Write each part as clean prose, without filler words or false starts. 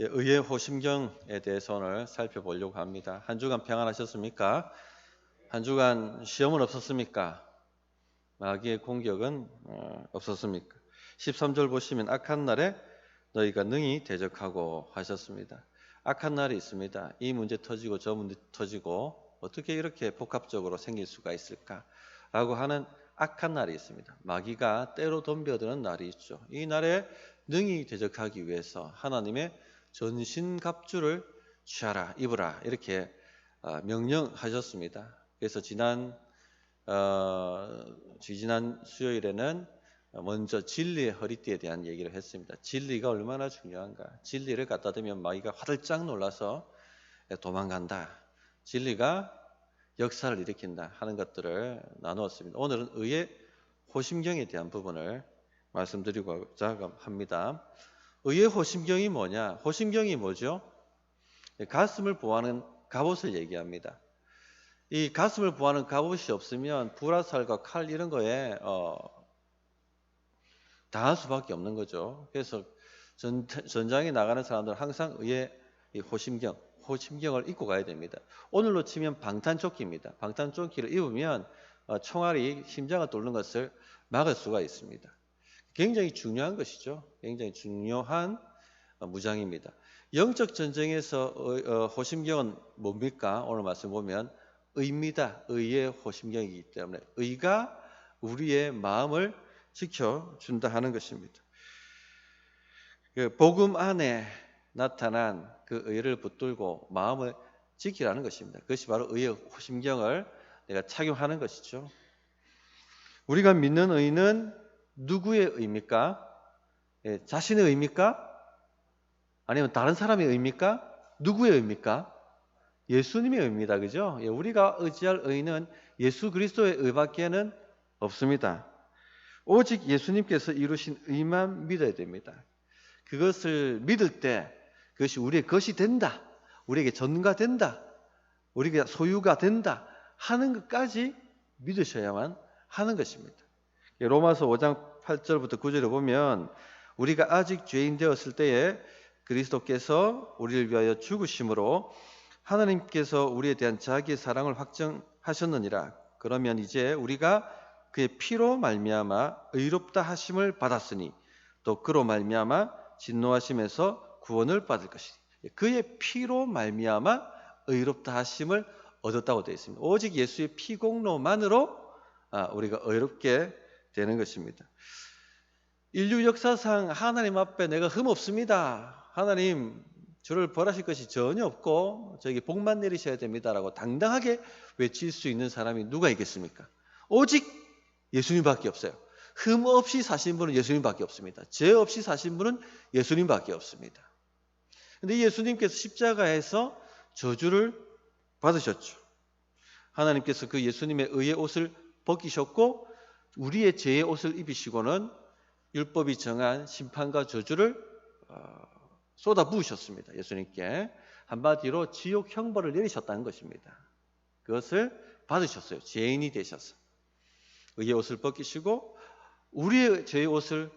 의의 호심경에 대해서 오늘 살펴보려고 합니다. 한 주간 평안하셨습니까? 한 주간 시험은 없었습니까? 마귀의 공격은 없었습니까? 13절 보시면 악한 날에 너희가 능히 대적하고 하셨습니다. 악한 날이 있습니다. 이 문제 터지고 저 문제 터지고 어떻게 이렇게 복합적으로 생길 수가 있을까? 라고 하는 악한 날이 있습니다. 마귀가 때로 덤벼드는 날이 있죠. 이 날에 능히 대적하기 위해서 하나님의 전신갑주를 취하라, 입으라 이렇게 명령하셨습니다. 그래서 지난 수요일에는 먼저 진리의 허리띠에 대한 얘기를 했습니다. 진리가 얼마나 중요한가. 진리를 갖다 대면 마귀가 화들짝 놀라서 도망간다. 진리가 역사를 일으킨다 하는 것들을 나누었습니다. 오늘은 의의 호심경에 대한 부분을 말씀드리고자 합니다. 의의 호심경이 뭐냐? 호심경이 뭐죠? 가슴을 보호하는 갑옷을 얘기합니다. 이 가슴을 보호하는 갑옷이 없으면 불화살과 칼 이런 거에 당할 수밖에 없는 거죠. 그래서 전장에 나가는 사람들은 항상 의의 호심경을 입고 가야 됩니다. 오늘로 치면 방탄조끼입니다. 방탄조끼를 입으면 총알이 심장을 뚫는 것을 막을 수가 있습니다. 굉장히 중요한 것이죠. 굉장히 중요한 무장입니다. 영적 전쟁에서 호심경은 뭡니까? 오늘 말씀 보면 의입니다. 의의 호심경이기 때문에 의가 우리의 마음을 지켜준다 하는 것입니다. 복음 안에 나타난 그 의를 붙들고 마음을 지키라는 것입니다. 그것이 바로 의의 호심경을 내가 착용하는 것이죠. 우리가 믿는 의는 누구의 의입니까? 자신의 의입니까? 아니면 다른 사람의 의입니까? 누구의 의입니까? 예수님의 의입니다. 그죠? 우리가 의지할 의는 예수 그리스도의 의밖에는 없습니다. 오직 예수님께서 이루신 의만 믿어야 됩니다. 그것을 믿을 때 그것이 우리의 것이 된다. 우리에게 전가된다. 우리에게 소유가 된다. 하는 것까지 믿으셔야만 하는 것입니다. 로마서 5장 8절부터 9절에 보면 우리가 아직 죄인 되었을 때에 그리스도께서 우리를 위하여 죽으심으로 하나님께서 우리에 대한 자기의 사랑을 확정하셨느니라. 그러면 이제 우리가 그의 피로 말미암아 의롭다 하심을 받았으니 또 그로 말미암아 진노하심에서 구원을 받을 것이니 그의 피로 말미암아 의롭다 하심을 얻었다고 되어 있습니다. 오직 예수의 피 공로만으로 우리가 의롭게 되는 것입니다. 인류 역사상 하나님 앞에 내가 흠없습니다. 하나님 저를 벌하실 것이 전혀 없고 저에게 복만 내리셔야 됩니다라고 당당하게 외칠 수 있는 사람이 누가 있겠습니까? 오직 예수님밖에 없어요. 흠 없이 사신 분은 예수님밖에 없습니다. 죄 없이 사신 분은 예수님밖에 없습니다. 그런데 예수님께서 십자가에서 저주를 받으셨죠. 하나님께서 그 예수님의 의의 옷을 벗기셨고 우리의 죄의 옷을 입히시고는 율법이 정한 심판과 저주를 쏟아 부으셨습니다. 예수님께 한마디로 지옥 형벌을 내리셨다는 것입니다. 그것을 받으셨어요. 죄인이 되셔서 의의 옷을 벗기시고 우리의 죄의 옷을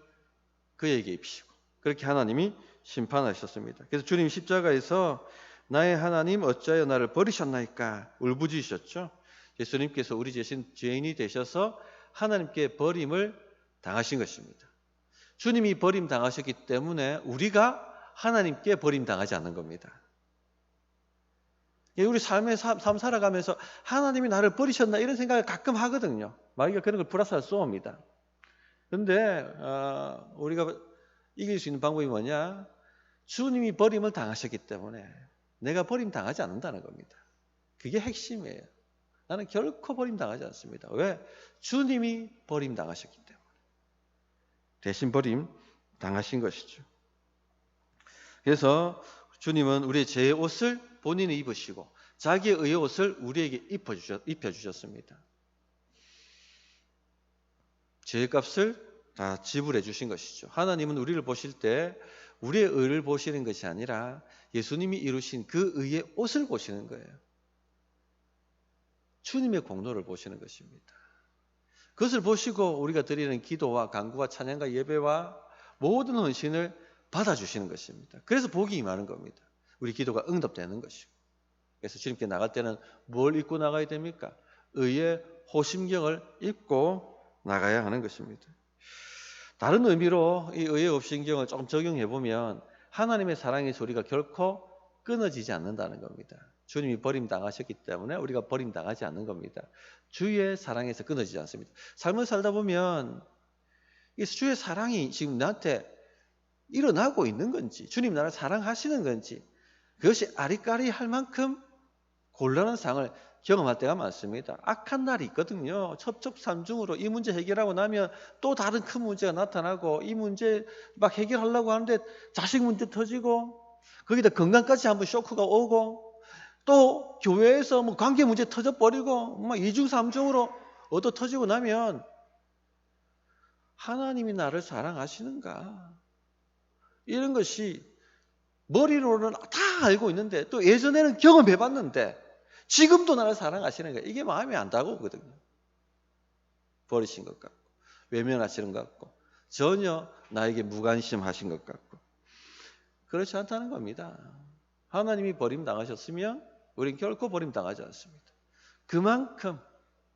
그에게 입히시고 그렇게 하나님이 심판하셨습니다. 그래서 주님 십자가에서 나의 하나님 어찌하여 나를 버리셨나이까 울부짖으셨죠. 예수님께서 우리 대신 죄인이 되셔서 하나님께 버림을 당하신 것입니다. 주님이 버림 당하셨기 때문에 우리가 하나님께 버림 당하지 않는 겁니다. 우리 삶 살아가면서 하나님이 나를 버리셨나 이런 생각을 가끔 하거든요. 마귀가 그런 걸 불화살 쏘옵니다. 그런데 우리가 이길 수 있는 방법이 뭐냐? 주님이 버림을 당하셨기 때문에 내가 버림 당하지 않는다는 겁니다. 그게 핵심이에요. 나는 결코 버림 당하지 않습니다. 왜? 주님이 버림 당하셨기 때문에. 대신 버림 당하신 것이죠. 그래서 주님은 우리의 죄의 옷을 본인이 입으시고 자기의 의의 옷을 우리에게 입혀주셨습니다. 죄의 값을 다 지불해 주신 것이죠. 하나님은 우리를 보실 때 우리의 의를 보시는 것이 아니라 예수님이 이루신 그 의의 옷을 보시는 거예요. 주님의 공로를 보시는 것입니다. 그것을 보시고 우리가 드리는 기도와 간구와 찬양과 예배와 모든 헌신을 받아주시는 것입니다. 그래서 복이 임하는 겁니다. 우리 기도가 응답되는 것이고. 그래서 주님께 나갈 때는 뭘 입고 나가야 됩니까? 의의 호심경을 입고 나가야 하는 것입니다. 다른 의미로 이 의의 호심경을 조금 적용해 보면 하나님의 사랑의 소리가 결코 끊어지지 않는다는 겁니다. 주님이 버림당하셨기 때문에 우리가 버림당하지 않는 겁니다. 주의 사랑에서 끊어지지 않습니다. 삶을 살다 보면 이 주의 사랑이 지금 나한테 일어나고 있는 건지, 주님 나를 사랑하시는 건지, 그것이 아리까리할 만큼 곤란한 상황을 경험할 때가 많습니다. 악한 날이 있거든요. 첩첩산중으로 이 문제 해결하고 나면 또 다른 큰 문제가 나타나고, 이 문제 막 해결하려고 하는데 자식 문제 터지고, 거기다 건강까지 한번 쇼크가 오고, 또 교회에서 뭐 관계 문제 터져버리고, 막 이중삼중으로 얻어 터지고 나면 하나님이 나를 사랑하시는가? 이런 것이 머리로는 다 알고 있는데, 또 예전에는 경험해봤는데 지금도 나를 사랑하시는 거예요. 이게 마음에 안 다가오거든요. 버리신 것 같고, 외면하시는 것 같고, 전혀 나에게 무관심하신 것 같고, 그렇지 않다는 겁니다. 하나님이 버림당하셨으면 우린 결코 버림당하지 않습니다. 그만큼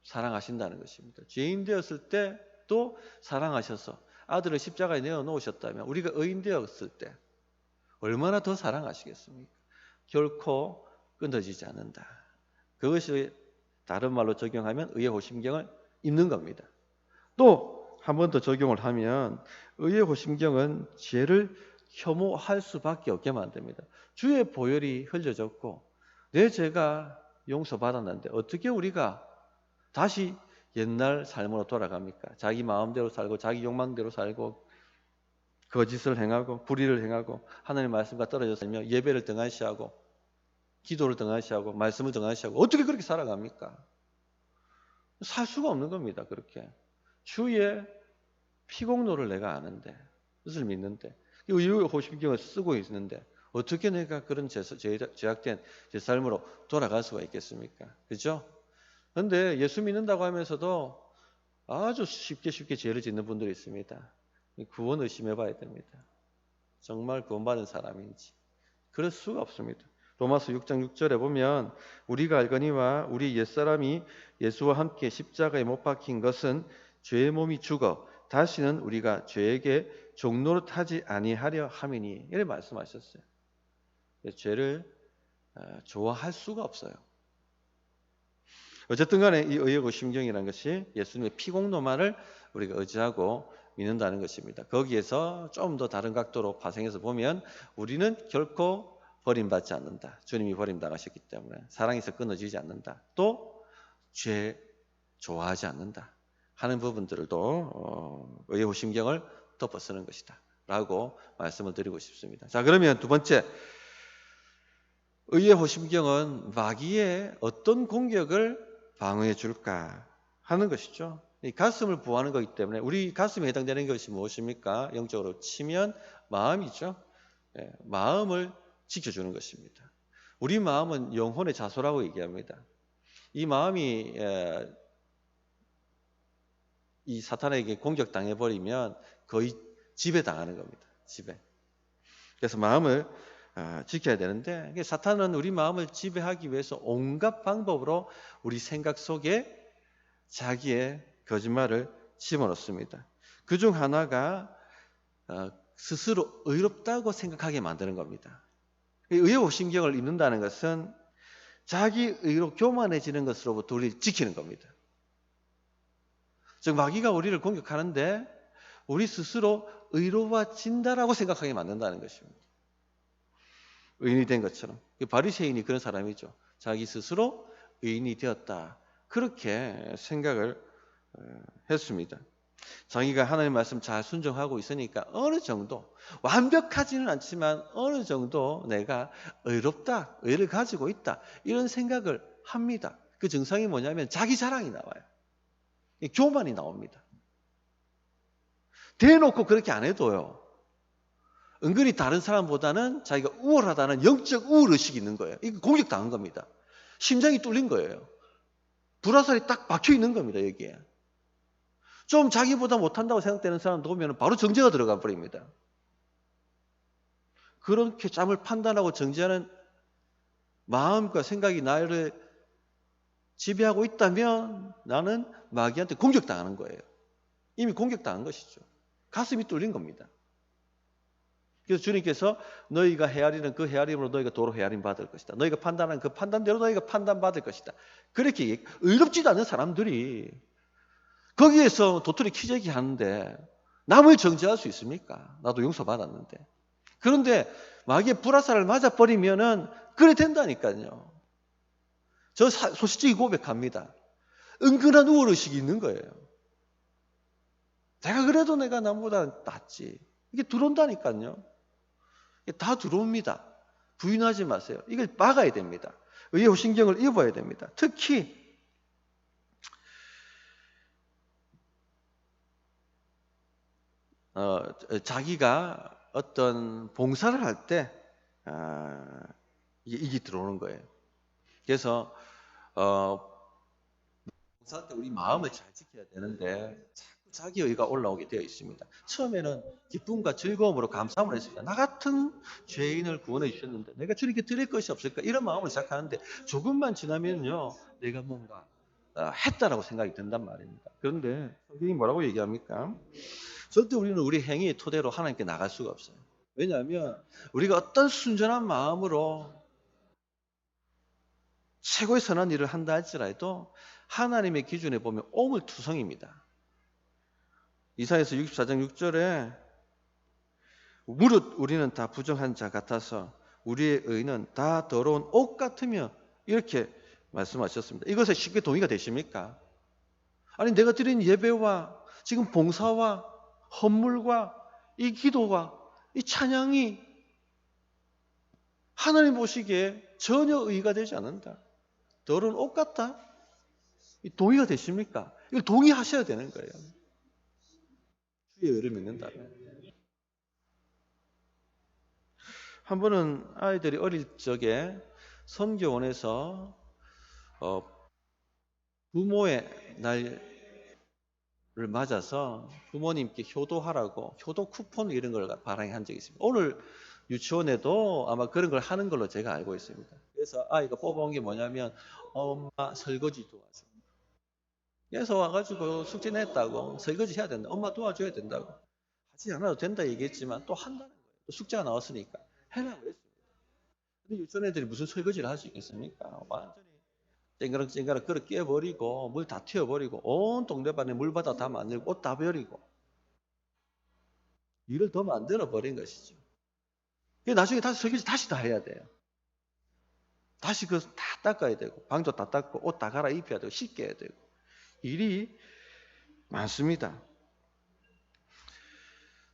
사랑하신다는 것입니다. 죄인 되었을 때도 사랑하셔서 아들을 십자가에 내어놓으셨다면 우리가 의인 되었을 때 얼마나 더 사랑하시겠습니까? 결코 끊어지지 않는다. 그것이 다른 말로 적용하면 의의 호심경을 입는 겁니다. 또 한 번 더 적용을 하면 의의 호심경은 죄를 혐오할 수밖에 없게 만듭니다. 주의 보혈이 흘려졌고 내 죄가 용서받았는데 어떻게 우리가 다시 옛날 삶으로 돌아갑니까? 자기 마음대로 살고 자기 욕망대로 살고 거짓을 행하고 불의를 행하고 하나님의 말씀과 떨어져 살며 예배를 등한시하고 기도를 등한시하고 말씀을 등한시하고 어떻게 그렇게 살아갑니까? 살 수가 없는 겁니다. 그렇게 주의 피공로를 내가 아는데, 뜻을 믿는데, 의의 호심경을 쓰고 있는데 어떻게 내가 그런 죄악된 제 삶으로 돌아갈 수가 있겠습니까? 그렇죠? 그런데 예수 믿는다고 하면서도 아주 쉽게 죄를 짓는 분들이 있습니다. 구원 의심해 봐야 됩니다. 정말 구원받은 사람인지. 그럴 수가 없습니다. 로마서 6장 6절에 보면 우리가 알거니와 우리 옛사람이 예수와 함께 십자가에 못 박힌 것은 죄의 몸이 죽어 다시는 우리가 죄에게 종노릇하지 아니하려 함이니, 이렇게 말씀하셨어요. 죄를 좋아할 수가 없어요. 어쨌든 간에 이 의의 호심경이라는 것이 예수님의 피공로만을 우리가 의지하고 믿는다는 것입니다. 거기에서 좀 더 다른 각도로 파생해서 보면 우리는 결코 버림받지 않는다. 주님이 버림당하셨기 때문에 사랑에서 끊어지지 않는다. 또 죄 좋아하지 않는다 하는 부분들도 의의 호심경을 덮어쓰는 것이다 라고 말씀을 드리고 싶습니다. 자, 그러면 두 번째, 의의 호심경은 마귀의 어떤 공격을 방어해 줄까 하는 것이죠. 이 가슴을 보호하는 것이기 때문에 우리 가슴에 해당되는 것이 무엇입니까? 영적으로 치면 마음이죠. 마음을 지켜주는 것입니다. 우리 마음은 영혼의 자소라고 얘기합니다. 이 마음이 이 사탄에게 공격당해 버리면 거의 지배당하는 겁니다. 지배. 그래서 마음을 지켜야 되는데, 사탄은 우리 마음을 지배하기 위해서 온갖 방법으로 우리 생각 속에 자기의 거짓말을 집어넣습니다. 그중 하나가 스스로 의롭다고 생각하게 만드는 겁니다. 의의 호심경을 입는다는 것은 자기 의로 교만해지는 것으로부터 우리를 지키는 겁니다. 즉 마귀가 우리를 공격하는데 우리 스스로 의로워진다라고 생각하게 만든다는 것입니다. 의인이 된 것처럼. 바리새인이 그런 사람이죠. 자기 스스로 의인이 되었다, 그렇게 생각을 했습니다. 자기가 하나님의 말씀 잘 순종하고 있으니까 어느 정도, 완벽하지는 않지만 어느 정도 내가 의롭다, 의를 가지고 있다, 이런 생각을 합니다. 그 증상이 뭐냐면 자기 자랑이 나와요. 교만이 나옵니다. 대놓고 그렇게 안 해도요, 은근히 다른 사람보다는 자기가 우월하다는 영적 우월의식이 있는 거예요. 이거 공격당한 겁니다. 심장이 뚫린 거예요. 불화살이 딱 박혀 있는 겁니다. 여기에. 좀 자기보다 못한다고 생각되는 사람 보면 바로 정죄가 들어가 버립니다. 그렇게 짬을 판단하고 정지하는 마음과 생각이 나를 지배하고 있다면 나는 마귀한테 공격당하는 거예요. 이미 공격당한 것이죠. 가슴이 뚫린 겁니다. 그래서 주님께서 너희가 헤아리는 그 헤아림으로 너희가 도로 헤아림 받을 것이다. 너희가 판단하는 그 판단대로 너희가 판단받을 것이다. 그렇게 의롭지도 않은 사람들이 거기에서 도토리 키재기 하는데 남을 정죄할 수 있습니까? 나도 용서받았는데. 그런데 마귀의 불화살을 맞아버리면은 그래 된다니까요. 저 소시적이 고백합니다. 은근한 우월의식이 있는 거예요. 내가 그래도 내가 남보다 낫지. 이게 들어온다니까요. 이게 다 들어옵니다. 부인하지 마세요. 이걸 막아야 됩니다. 의의 호신경을 입어야 됩니다. 특히 자기가 어떤 봉사를 할 때 이게 들어오는 거예요. 그래서 봉사할 때 우리 마음을 잘 지켜야 되는데 자꾸 자기 의가 올라오게 되어 있습니다. 처음에는 기쁨과 즐거움으로 감사함을 했습니다. 나 같은 죄인을 구원해 주셨는데 내가 주님께 드릴 것이 없을까? 이런 마음을 시작하는데 조금만 지나면요. 내가 뭔가 했다라고 생각이 든단 말입니다. 그런데 성경이 뭐라고 얘기합니까? 절대 우리는 우리 행위의 토대로 하나님께 나갈 수가 없어요. 왜냐하면 우리가 어떤 순전한 마음으로 최고의 선한 일을 한다 할지라도 하나님의 기준에 보면 오물투성입니다. 이사야서 64장 6절에 무릇 우리는 다 부정한 자 같아서 우리의 의는 다 더러운 옷 같으며 이렇게 말씀하셨습니다. 이것에 쉽게 동의가 되십니까? 아니 내가 드린 예배와 지금 봉사와 헌물과 이 기도와 이 찬양이 하나님 보시기에 전혀 의의가 되지 않는다. 더러운 옷 같다? 동의가 되십니까? 이걸 동의하셔야 되는 거예요. 주의 의를 믿는다면. 한 번은 아이들이 어릴 적에 선교원에서 부모의 날을 맞아서 부모님께 효도하라고 효도 쿠폰 이런 걸 발행한 적이 있습니다. 오늘 유치원에도 아마 그런 걸 하는 걸로 제가 알고 있습니다. 그래서 아이가 뽑아온 게 뭐냐면 엄마 설거지 도와줘. 그래서 와가지고 숙제 냈다고 설거지 해야 된다. 엄마 도와줘야 된다고. 하지 않아도 된다 얘기했지만 또 한다는 거예요. 또 숙제가 나왔으니까 해라고 했습니다. 근데 유치원 애들이 무슨 설거지를 할 수 있겠습니까? 완전히 쨍그랑쨍그랑 그릇 깨버리고 물 다 튀어버리고 온 동네반에 물바다 다 만들고 옷 다 버리고 일을 더 만들어 버린 것이죠. 나중에 다시 설거지 다시 다 해야 돼요. 다시 그 다 닦아야 되고 방도 다 닦고 옷 다 갈아입혀야 되고 씻게 해야 되고 일이 많습니다.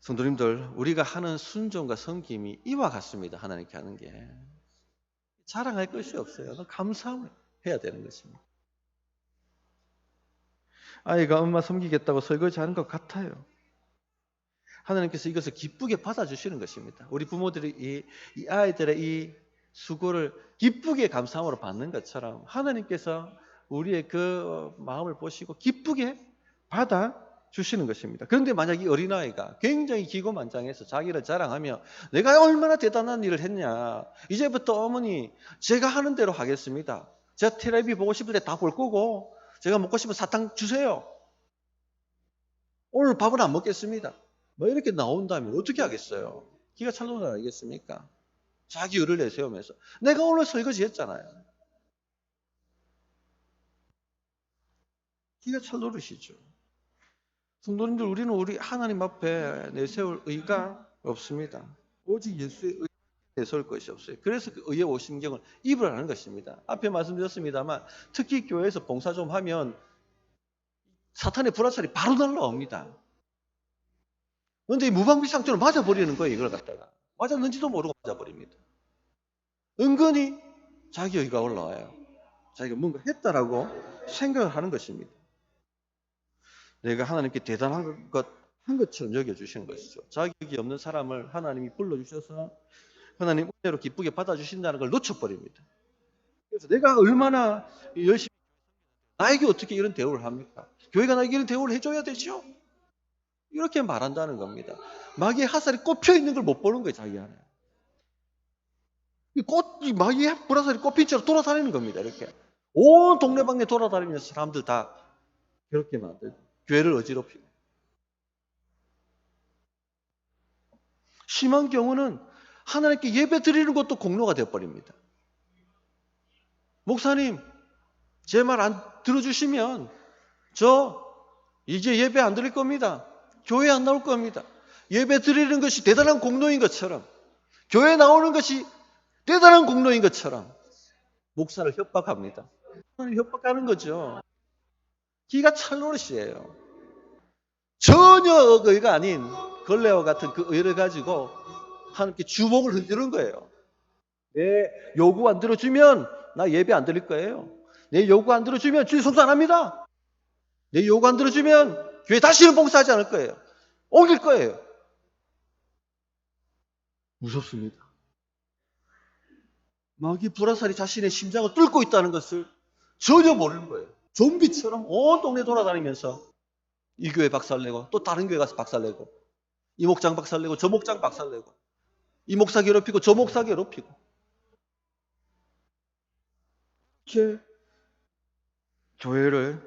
성도님들, 우리가 하는 순종과 섬김이 이와 같습니다. 하나님께 하는 게 자랑할 것이 없어요. 감사해야 되는 것입니다. 아이가 엄마 섬기겠다고 설거지하는 것 같아요. 하나님께서 이것을 기쁘게 받아주시는 것입니다. 우리 부모들이 이 아이들의 이 수고를 기쁘게 감사함으로 받는 것처럼 하나님께서 우리의 그 마음을 보시고 기쁘게 받아주시는 것입니다. 그런데 만약 이 어린아이가 굉장히 기고만장해서 자기를 자랑하며 내가 얼마나 대단한 일을 했냐. 이제부터 어머니 제가 하는 대로 하겠습니다. 제가 텔레비 보고 싶을 때 다 볼 거고 제가 먹고 싶은 사탕 주세요. 오늘 밥은 안 먹겠습니다. 뭐 이렇게 나온다면 어떻게 하겠어요? 기가 찰도는 알겠습니까? 자기 의를 내세우면서 내가 오늘 설거지 했잖아요. 기가 찰 노릇이죠. 성도님들, 우리는 우리 하나님 앞에 내세울 의가 없습니다. 오직 예수의 의 내세울 것이 없어요. 그래서 그 의의 오신경을 입으라는 것입니다. 앞에 말씀드렸습니다만 특히 교회에서 봉사 좀 하면 사탄의 불화살이 바로 날라옵니다. 그런데 이 무방비 상처를 맞아버리는 거예요. 이걸 갖다가 맞았는지도 모르고 맞아버립니다. 은근히 자기 의가 올라와요. 자기가 뭔가 했다라고 생각을 하는 것입니다. 내가 하나님께 대단한 한 것처럼 여겨주시는 것이죠. 자격이 없는 사람을 하나님이 불러주셔서 하나님 은혜로 기쁘게 받아주신다는 걸 놓쳐버립니다. 그래서 내가 얼마나 열심히 나에게 어떻게 이런 대우를 합니까? 교회가 나에게 이런 대우를 해줘야 되죠? 이렇게 말한다는 겁니다. 마귀의 화살이 꼽혀 있는 걸 못 보는 거예요, 자기 안에. 이 마귀 불화살이 꽃핀 채로 돌아다니는 겁니다. 이렇게 온 동네방네 돌아다니면서 사람들 다 그렇게 만들고 교회를 어지럽히고. 심한 경우는 하나님께 예배 드리는 것도 공로가 되어버립니다. 목사님, 제 말 안 들어주시면 저 이제 예배 안 드릴 겁니다. 교회 안 나올 겁니다. 예배 드리는 것이 대단한 공로인 것처럼, 교회 나오는 것이 대단한 공로인 것처럼 목사를 협박합니다. 하나님 협박하는 거죠. 기가 찰 노릇이에요. 전혀 의가 아닌 걸레와 같은 그 의를 가지고 하나님께 주먹을 흔드는 거예요. 내 요구 안 들어주면 나 예배 안 드릴 거예요. 내 요구 안 들어주면 주일 성수 안 합니다. 내 요구 안 들어주면 교회 다시는 봉사하지 않을 거예요. 옮길 거예요. 무섭습니다. 마귀 불화살이 자신의 심장을 뚫고 있다는 것을 전혀 모르는 거예요. 좀비처럼 온 동네 돌아다니면서 이 교회 박살내고 또 다른 교회 가서 박살내고 이 목장 박살내고 저 목장 박살내고 이 목사 괴롭히고 저 목사 괴롭히고 이렇게 교회를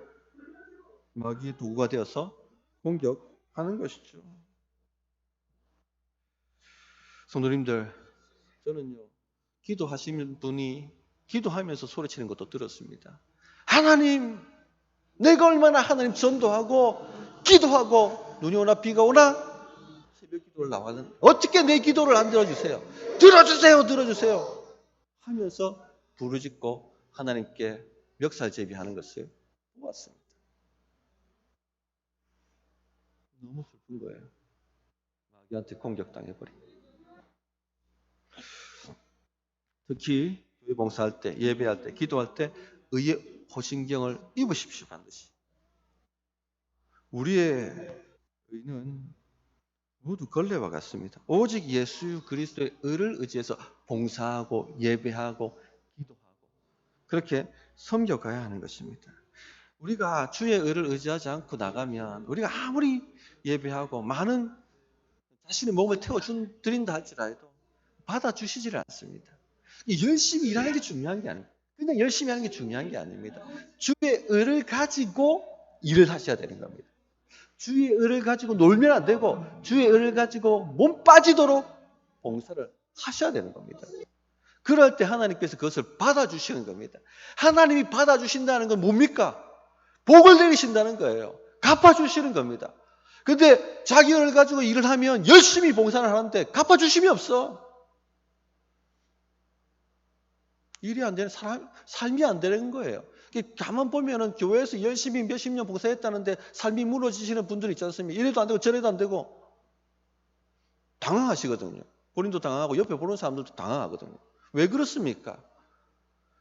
마귀의 도구가 되어서 공격하는 것이죠. 성도님들, 저는요 기도하시는 분이 기도하면서 소리치는 것도 들었습니다. 하나님, 내가 얼마나 하나님 전도하고 기도하고 눈이 오나 비가 오나 새벽 기도를 나왔는데 어떻게 내 기도를 안 들어주세요? 들어주세요, 들어주세요 하면서 부르짖고 하나님께 멱살제비하는 것을 보았습니다. 너무 슬픈 거예요. 마귀한테 공격당해버린. 특히 교회 봉사할 때, 예배할 때, 기도할 때 의의 호신경을 입으십시오. 반드시. 우리의 의는 모두 걸레와 같습니다. 오직 예수 그리스도의 의를 의지해서 봉사하고 예배하고 기도하고 그렇게 섬겨가야 하는 것입니다. 우리가 주의 의를 의지하지 않고 나가면 우리가 아무리 예배하고 많은 자신의 몸을 태워드린다 할지라도 받아주시지를 않습니다. 열심히 일하는 게 중요한 게 아닙니다. 그냥 열심히 하는 게 중요한 게 아닙니다. 주의 의를 가지고 일을 하셔야 되는 겁니다. 주의 의를 가지고 놀면 안 되고 주의 의를 가지고 몸 빠지도록 봉사를 하셔야 되는 겁니다. 그럴 때 하나님께서 그것을 받아주시는 겁니다. 하나님이 받아주신다는 건 뭡니까? 복을 내리신다는 거예요. 갚아주시는 겁니다. 근데 자기 의를 가지고 일을 하면 열심히 봉사를 하는데 갚아주심이 없어. 일이 안 되는 삶이 안 되는 거예요. 가만 보면은 교회에서 열심히 몇십 년 봉사했다는데 삶이 무너지시는 분들이 있지 않습니까? 이래도 안 되고 저래도 안 되고 당황하시거든요. 본인도 당황하고 옆에 보는 사람들도 당황하거든요. 왜 그렇습니까?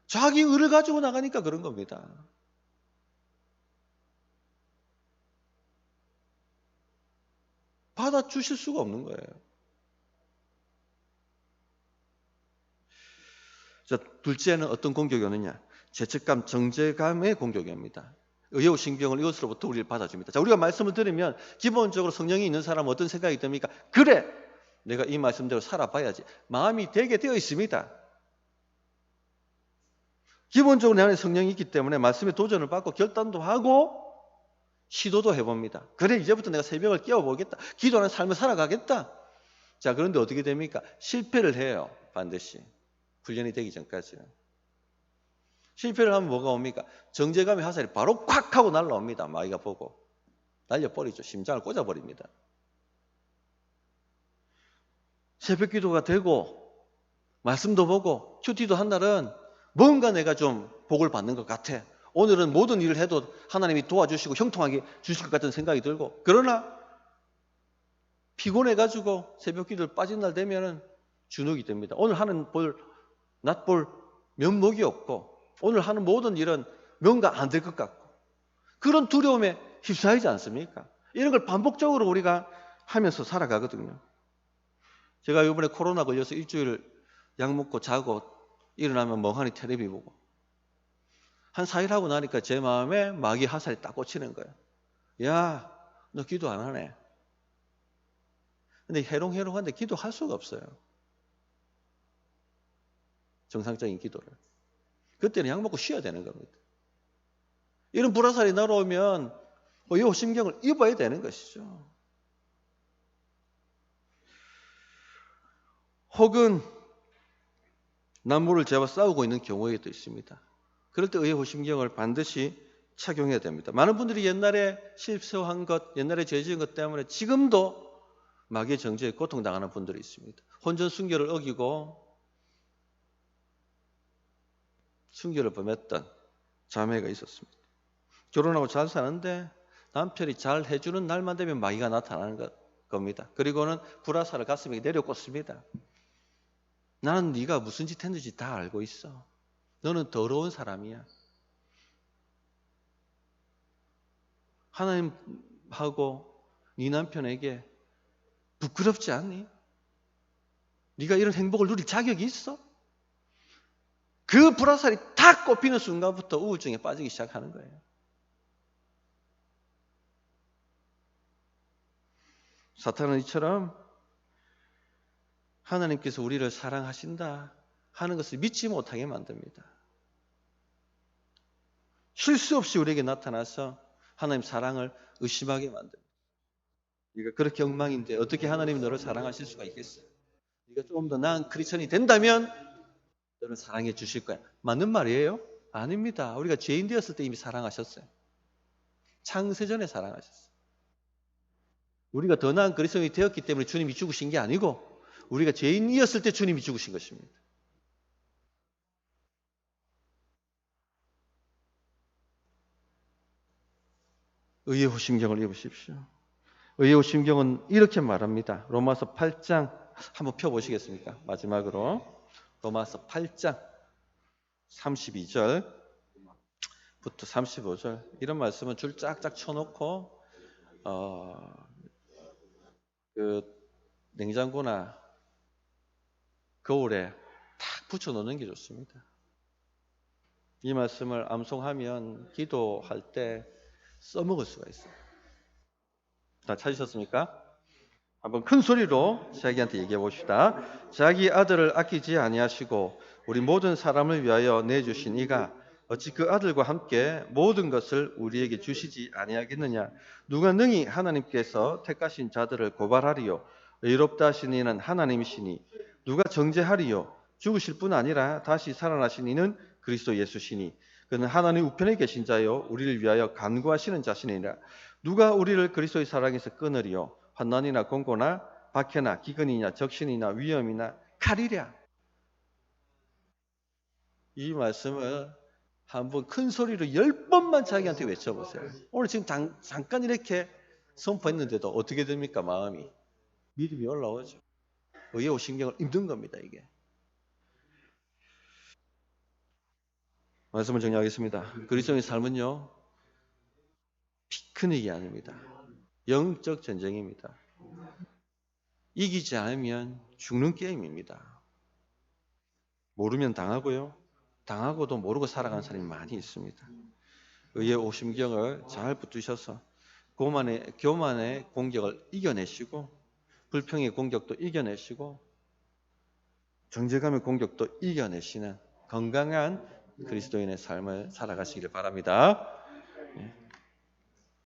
자기 의를 가지고 나가니까 그런 겁니다. 받아주실 수가 없는 거예요. 자, 둘째는 어떤 공격이 오느냐? 죄책감, 정죄감의 공격이 옵니다. 의욕 신경을 이것으로부터 우리를 받아줍니다. 자, 우리가 말씀을 들으면 기본적으로 성령이 있는 사람은 어떤 생각이 듭니까? 그래! 내가 이 말씀대로 살아봐야지. 마음이 되게 되어 있습니다. 기본적으로 내 안에 성령이 있기 때문에 말씀에 도전을 받고 결단도 하고 시도도 해봅니다. 그래, 이제부터 내가 새벽을 깨워보겠다. 기도하는 삶을 살아가겠다. 자, 그런데 어떻게 됩니까? 실패를 해요. 반드시. 훈련이 되기 전까지는. 실패를 하면 뭐가 옵니까? 정죄감의 화살이 바로 콱 하고 날라옵니다. 마귀가 보고. 날려버리죠. 심장을 꽂아버립니다. 새벽 기도가 되고 말씀도 보고 큐티도 한 날은 뭔가 내가 좀 복을 받는 것 같아. 오늘은 모든 일을 해도 하나님이 도와주시고 형통하게 주실 것 같은 생각이 들고 그러나 피곤해가지고 새벽 기도를 빠진 날 되면은 주눅이 됩니다. 오늘 하는 낫볼 면목이 없고 오늘 하는 모든 일은 뭔가 안 될 것 같고 그런 두려움에 휩싸이지 않습니까? 이런 걸 반복적으로 우리가 하면서 살아가거든요. 제가 이번에 코로나 걸려서 일주일 약 먹고 자고 일어나면 멍하니 텔레비 보고 한 4일 하고 나니까 제 마음에 마귀 화살이 딱 꽂히는 거예요. 야, 너 기도 안 하네. 근데 해롱해롱한데 기도할 수가 없어요. 정상적인 기도를. 그때는 약 먹고 쉬어야 되는 겁니다. 이런 불화살이 날아오면 의호심경을 입어야 되는 것이죠. 혹은 남모를 죄와 싸우고 있는 경우에도 있습니다. 그럴 때 의호심경을 반드시 착용해야 됩니다. 많은 분들이 옛날에 실수한 것, 옛날에 죄 지은 것 때문에 지금도 마귀의 정죄에 고통당하는 분들이 있습니다. 혼전 순결을 어기고 순결을 범했던 자매가 있었습니다. 결혼하고 잘 사는데 남편이 잘 해주는 날만 되면 마귀가 나타나는 겁니다. 그리고는 불화살을 가슴에 내려꽂습니다. 나는 네가 무슨 짓 했는지 다 알고 있어. 너는 더러운 사람이야. 하나님하고 네 남편에게 부끄럽지 않니? 네가 이런 행복을 누릴 자격이 있어? 그 불화살이 탁 꼽히는 순간부터 우울증에 빠지기 시작하는 거예요. 사탄은 이처럼 하나님께서 우리를 사랑하신다 하는 것을 믿지 못하게 만듭니다. 쉴 수 없이 우리에게 나타나서 하나님 사랑을 의심하게 만듭니다. 네가 그렇게 엉망인데 어떻게 하나님이 너를 사랑하실 수가 있겠어? 네가 조금 더 나은 크리스천이 된다면 너를 사랑해 주실 거야. 맞는 말이에요? 아닙니다. 우리가 죄인 되었을 때 이미 사랑하셨어요. 창세전에 사랑하셨어요. 우리가 더 나은 그리스도인이 되었기 때문에 주님이 죽으신 게 아니고 우리가 죄인이었을 때 주님이 죽으신 것입니다. 의의 호심경을 입으십시오. 의의 호심경은 이렇게 말합니다. 로마서 8장 한번 펴보시겠습니까? 마지막으로 로마서 8장 32절부터 35절 이런 말씀은 줄 쫙쫙 쳐놓고 그 냉장고나 거울에 탁 붙여놓는 게 좋습니다. 이 말씀을 암송하면 기도할 때 써먹을 수가 있어요. 다 찾으셨습니까? 한번 큰 소리로 자기한테 얘기해 봅시다. 자기 아들을 아끼지 아니하시고 우리 모든 사람을 위하여 내주신 이가 어찌 그 아들과 함께 모든 것을 우리에게 주시지 아니하겠느냐. 누가 능히 하나님께서 택하신 자들을 고발하리요. 의롭다 하신 이는 하나님이시니 누가 정죄하리요. 죽으실 뿐 아니라 다시 살아나신 이는 그리스도 예수시니 그는 하나님 우편에 계신 자요 우리를 위하여 간구하시는 자신이라. 누가 우리를 그리스도의 사랑에서 끊으리요. 환난이나 공고나 박해나 기근이나 적신이나 위험이나 칼이랴. 이 말씀을 한번 큰 소리로 10번만 자기한테 외쳐보세요. 오늘 지금 잠깐 이렇게 선포했는데도 어떻게 됩니까? 마음이. 믿음이 올라오죠. 의의 오신경을 입는 겁니다. 이게. 말씀을 정리하겠습니다. 그리스도의 삶은요. 피크닉이 아닙니다. 영적 전쟁입니다. 이기지 않으면 죽는 게임입니다. 모르면 당하고요. 당하고도 모르고 살아가는 사람이 많이 있습니다. 의의 오심경을 잘 붙드셔서 교만의 공격을 이겨내시고 불평의 공격도 이겨내시고 정죄감의 공격도 이겨내시는 건강한 그리스도인의 삶을 살아가시길 바랍니다.